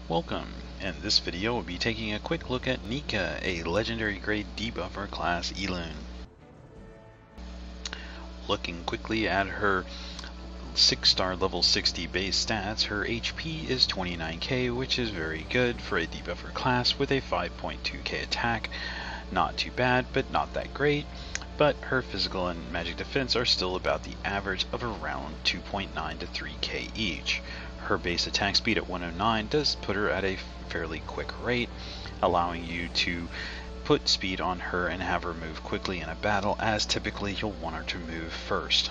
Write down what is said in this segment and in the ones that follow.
Welcome. In this video we'll be taking a quick look at Nika, a legendary grade debuffer class Elune. Looking quickly at her 6-star level 60 base stats, her HP is 29k, which is very good for a debuffer class with a 5.2k attack. Not too bad, but not that great. But her physical and magic defense are still about the average of around 2.9 to 3k each. Her base attack speed at 109 does put her at a fairly quick rate, allowing you to put speed on her and have her move quickly in a battle, as typically you'll want her to move first.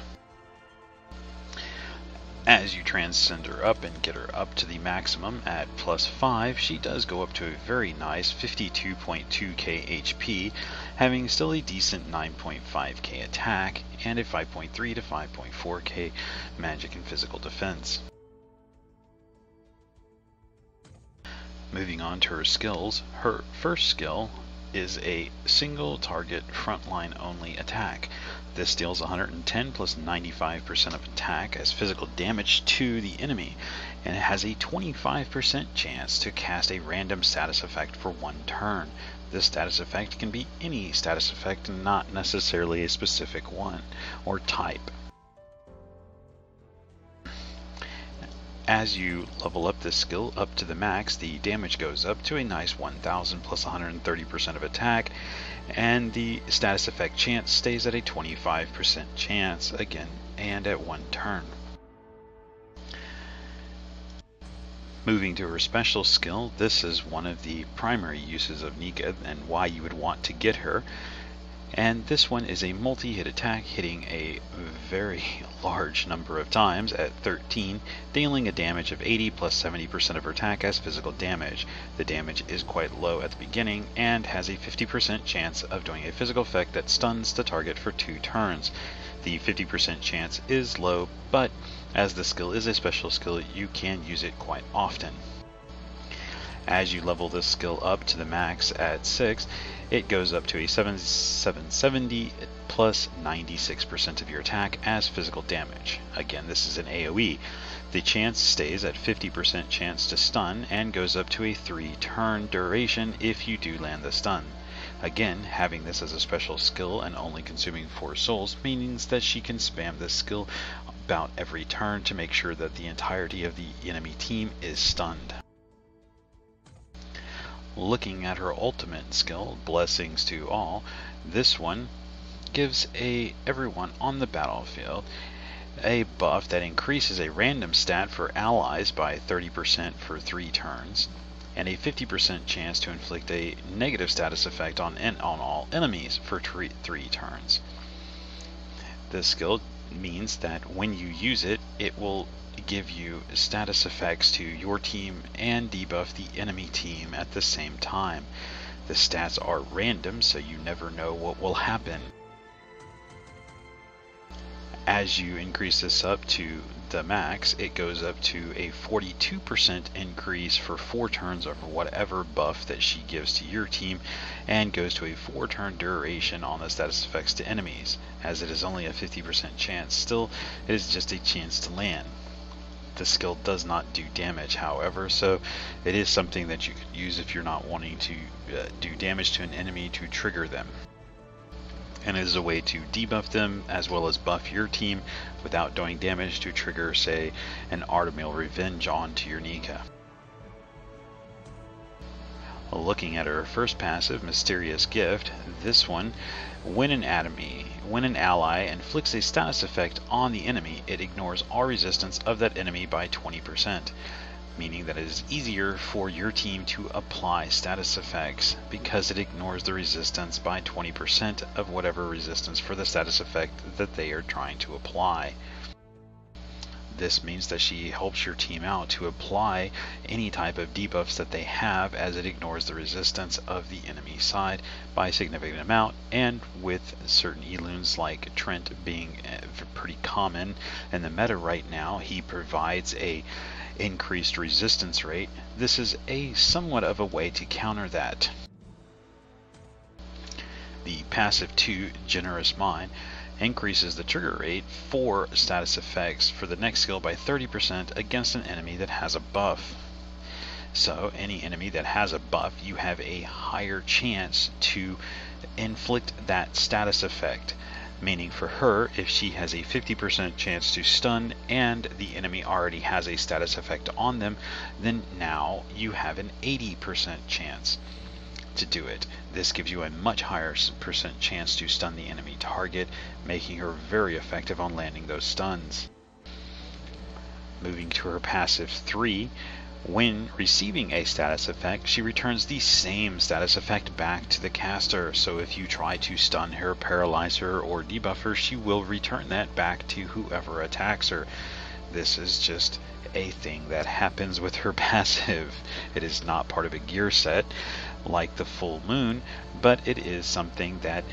As you transcend her up and get her up to the maximum at +5, she does go up to a very nice 52.2k HP, having still a decent 9.5k attack and a 5.3 to 5.4k magic and physical defense. Moving on to her skills, her first skill is a single target frontline only attack. This deals 110 plus 95% of attack as physical damage to the enemy, and it has a 25% chance to cast a random status effect for one turn. This status effect can be any status effect, not necessarily a specific one or type. As you level up this skill up to the max, the damage goes up to a nice 1000 plus 130% of attack, and the status effect chance stays at a 25% chance again and at one turn. Moving to her special skill, this is one of the primary uses of Nika and why you would want to get her. And this one is a multi-hit attack, hitting a very large number of times at 13, dealing a damage of 80 plus 70% of her attack as physical damage. The damage is quite low at the beginning and has a 50% chance of doing a physical effect that stuns the target for 2 turns. The 50% chance is low, but as the skill is a special skill, you can use it quite often. As you level this skill up to the max at 6, it goes up to a 770 plus 96% of your attack as physical damage. Again, this is an AoE. The chance stays at 50% chance to stun and goes up to a 3-turn duration if you do land the stun. Again, having this as a special skill and only consuming 4 souls means that she can spam this skill about every turn to make sure that the entirety of the enemy team is stunned. Looking at her ultimate skill, Blessings to All, this one gives everyone on the battlefield a buff that increases a random stat for allies by 30% for 3 turns, and a 50% chance to inflict a negative status effect on all enemies for 3 turns. This skill means that when you use it, it will give you status effects to your team and debuff the enemy team at the same time. The stats are random, so you never know what will happen. As you increase this up to the max, it goes up to a 42% increase for 4 turns over whatever buff that she gives to your team, and goes to a 4-turn duration on the status effects to enemies. As it is only a 50% chance, still it is just a chance to land. The skill does not do damage, however, so it is something that you could use if you're not wanting to do damage to an enemy to trigger them. And it is a way to debuff them as well as buff your team without doing damage to trigger, say, an Artemis Revenge onto your Nika. Looking at her first passive, Mysterious Gift, this one, when an ally inflicts a status effect on the enemy, it ignores all resistance of that enemy by 20%, meaning that it is easier for your team to apply status effects because it ignores the resistance by 20% of whatever resistance for the status effect that they are trying to apply. This means that she helps your team out to apply any type of debuffs that they have, as it ignores the resistance of the enemy side by a significant amount, and with certain Elunes like Trent being pretty common in the meta right now, he provides a increased resistance rate. This is a somewhat of a way to counter that. The passive 2, Generous Mind, increases the trigger rate for status effects for the next skill by 30% against an enemy that has a buff. So any enemy that has a buff, you have a higher chance to inflict that status effect. Meaning for her, if she has a 50% chance to stun and the enemy already has a status effect on them, then now you have an 80% chance to do it. This gives you a much higher percent chance to stun the enemy target, making her very effective on landing those stuns. Moving to her passive 3, when receiving a status effect, she returns the same status effect back to the caster. So if you try to stun her, paralyze her, or debuff her, she will return that back to whoever attacks her. This is just a thing that happens with her passive. It is not part of a gear set like the full moon, but it is something that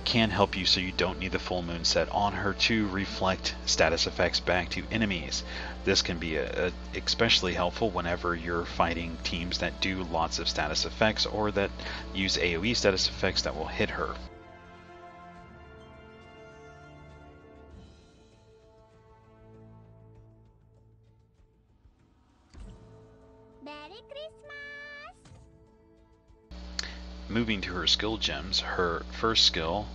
can help you, so you don't need the full moon set on her to reflect status effects back to enemies. This can be especially helpful whenever you're fighting teams that do lots of status effects or that use AoE status effects that will hit her. Merry Christmas! Moving to her skill gems, her first skill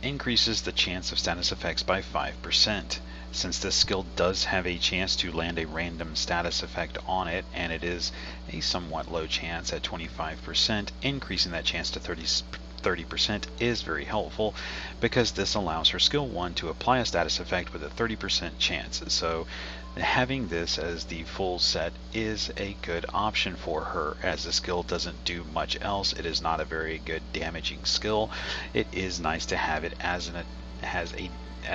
increases the chance of status effects by 5%. Since this skill does have a chance to land a random status effect on it, and it is a somewhat low chance at 25%, increasing that chance to 30% is very helpful, because this allows her skill 1 to apply a status effect with a 30% chance. So having this as the full set is a good option for her, as the skill doesn't do much else. It is not a very good damaging skill. It is nice to have it as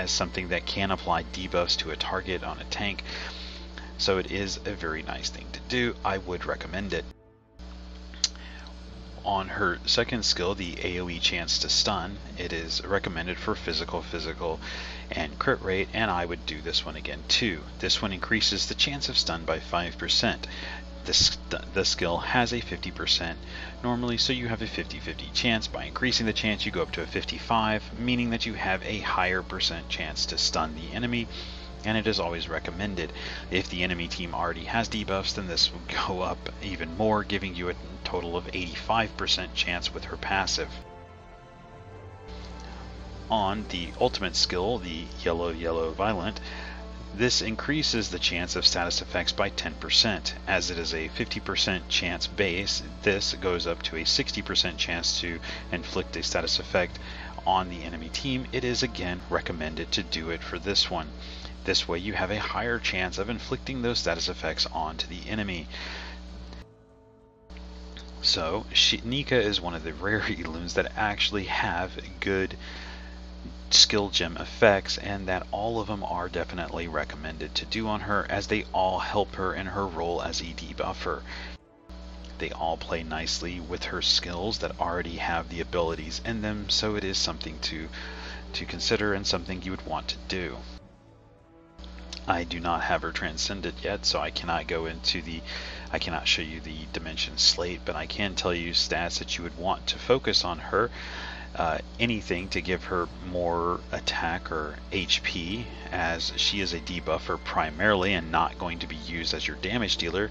something that can apply debuffs to a target on a tank. So it is a very nice thing to do. I would recommend it. On her second skill, the AoE chance to stun, it is recommended for physical, and crit rate, and I would do this one again too. This one increases the chance of stun by 5%. The skill has a 50% normally, so you have a 50-50 chance. By increasing the chance, you go up to a 55, meaning that you have a higher percent chance to stun the enemy. And it is always recommended. If the enemy team already has debuffs, then this will go up even more, giving you a total of 85% chance with her passive. On the ultimate skill, the Yellow Violent, this increases the chance of status effects by 10%. As it is a 50% chance base, this goes up to a 60% chance to inflict a status effect on the enemy team. It is again recommended to do it for this one. This way you have a higher chance of inflicting those status effects onto the enemy. So Nika is one of the rare Eloons that actually have good skill gem effects, and that all of them are definitely recommended to do on her, as they all help her in her role as a debuffer. They all play nicely with her skills that already have the abilities in them, so it is something to consider and something you would want to do. I do not have her transcended yet, so I cannot show you the dimension slate, but I can tell you stats that you would want to focus on her. Anything to give her more attack or HP, as she is a debuffer primarily and not going to be used as your damage dealer.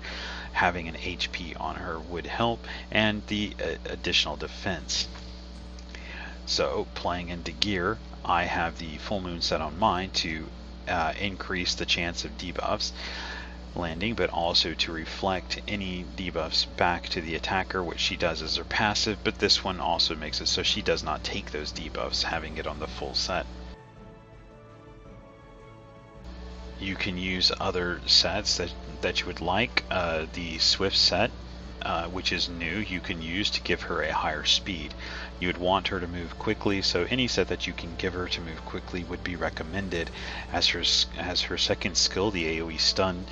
Having an HP on her would help, and the additional defense. So playing into gear, I have the full moon set on mine to increase the chance of debuffs landing, but also to reflect any debuffs back to the attacker, which she does as her passive, but this one also makes it so she does not take those debuffs, having it on the full set. You can use other sets that you would like. The Swift set, which is new, you can use to give her a higher speed. You would want her to move quickly, so any set that you can give her to move quickly would be recommended. As her second skill, the AoE stun,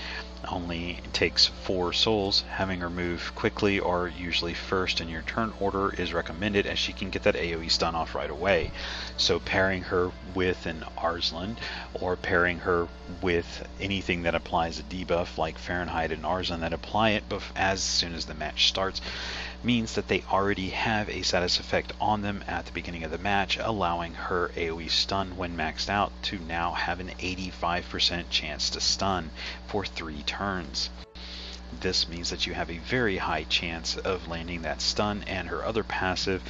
only takes 4 souls. Having her move quickly, or usually first in your turn order, is recommended, as she can get that AoE stun off right away. So pairing her with an Arslan, or pairing her with anything that applies a debuff like Fahrenheit and Arslan that apply it as soon as the match starts, means that they already have a status effect on them at the beginning of the match, allowing her AoE stun when maxed out to now have an 85% chance to stun for 3 turns. This means that you have a very high chance of landing that stun and her other passive,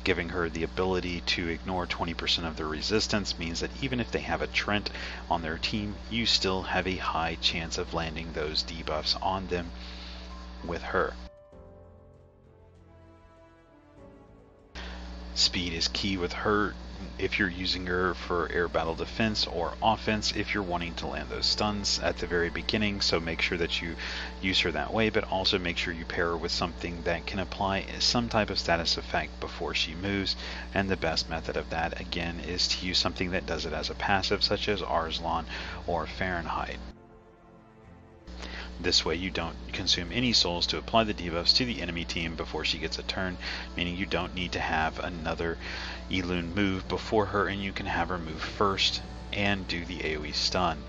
giving her the ability to ignore 20% of their resistance, means that even if they have a Trent on their team, you still have a high chance of landing those debuffs on them with her. Speed is key with her if you're using her for air battle defense or offense if you're wanting to land those stuns at the very beginning, so make sure that you use her that way, but also make sure you pair her with something that can apply some type of status effect before she moves, and the best method of that again is to use something that does it as a passive, such as Arslan or Fahrenheit. This way you don't consume any souls to apply the debuffs to the enemy team before she gets a turn, meaning you don't need to have another Elune move before her, and you can have her move first and do the AoE stun.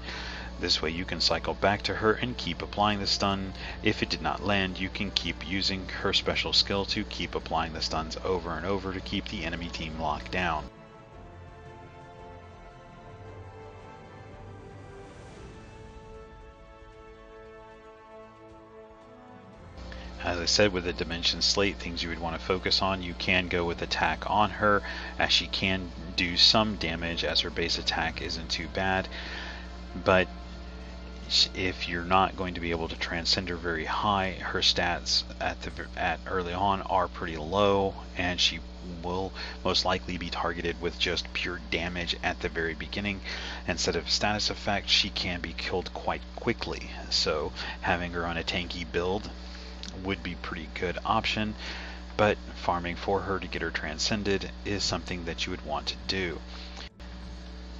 This way you can cycle back to her and keep applying the stun. If it did not land, you can keep using her special skill to keep applying the stuns over and over to keep the enemy team locked down. As I said, with the Dimension Slate, things you would want to focus on, you can go with attack on her, as she can do some damage as her base attack isn't too bad, but if you're not going to be able to transcend her very high, her stats at early on are pretty low, and she will most likely be targeted with just pure damage at the very beginning. Instead of status effect, she can be killed quite quickly, so having her on a tanky build would be pretty good option, but farming for her to get her transcended is something that you would want to do.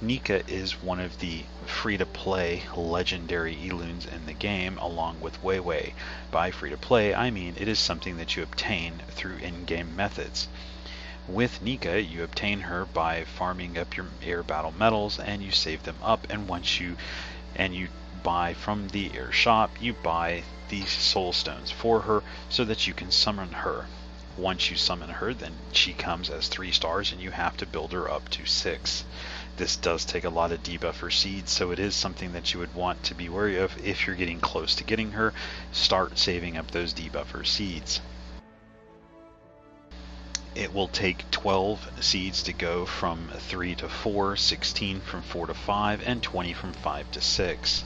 Nika is one of the free-to-play legendary Elunes in the game, along with Weiwei. By free-to-play, I mean it is something that you obtain through in-game methods. With Nika, you obtain her by farming up your air battle medals, and you save them up, and once you buy from the air shop, you buy these soul stones for her so that you can summon her. Once you summon her, then she comes as 3 stars and you have to build her up to 6. This does take a lot of debuffer seeds, so it is something that you would want to be wary of. If you're getting close to getting her, start saving up those debuffer seeds. It will take 12 seeds to go from 3 to 4, 16 from 4 to 5, and 20 from 5 to 6.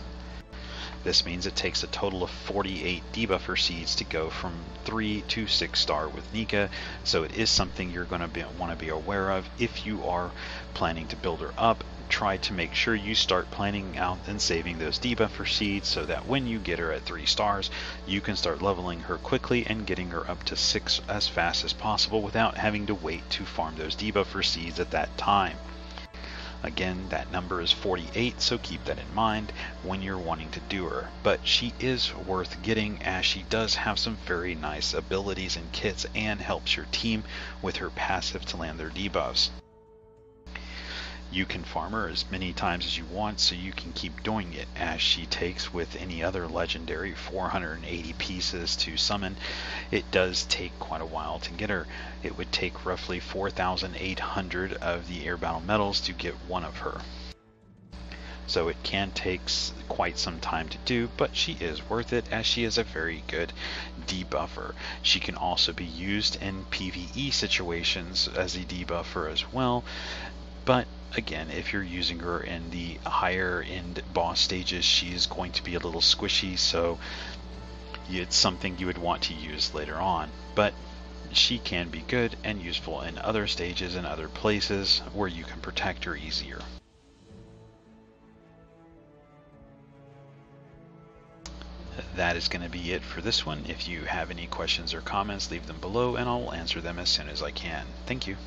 This means it takes a total of 48 debuffer seeds to go from 3 to 6 star with Nika, so it is something you're going to want to be aware of. If you are planning to build her up, try to make sure you start planning out and saving those debuffer seeds so that when you get her at 3 stars, you can start leveling her quickly and getting her up to 6 as fast as possible without having to wait to farm those debuffer seeds at that time. Again, that number is 48, so keep that in mind when you're wanting to do her. But she is worth getting, as she does have some very nice abilities and kits and helps your team with her passive to land their debuffs. You can farm her as many times as you want, so you can keep doing it, as she takes, with any other legendary, 480 pieces to summon. It does take quite a while to get her. It would take roughly 4,800 of the air battle medals to get one of her. So it can take quite some time to do, but she is worth it, as she is a very good debuffer. She can also be used in PvE situations as a debuffer as well, but again, if you're using her in the higher end boss stages, she's going to be a little squishy, so it's something you would want to use later on. But she can be good and useful in other stages and other places where you can protect her easier. That is going to be it for this one. If you have any questions or comments, leave them below and I'll answer them as soon as I can. Thank you.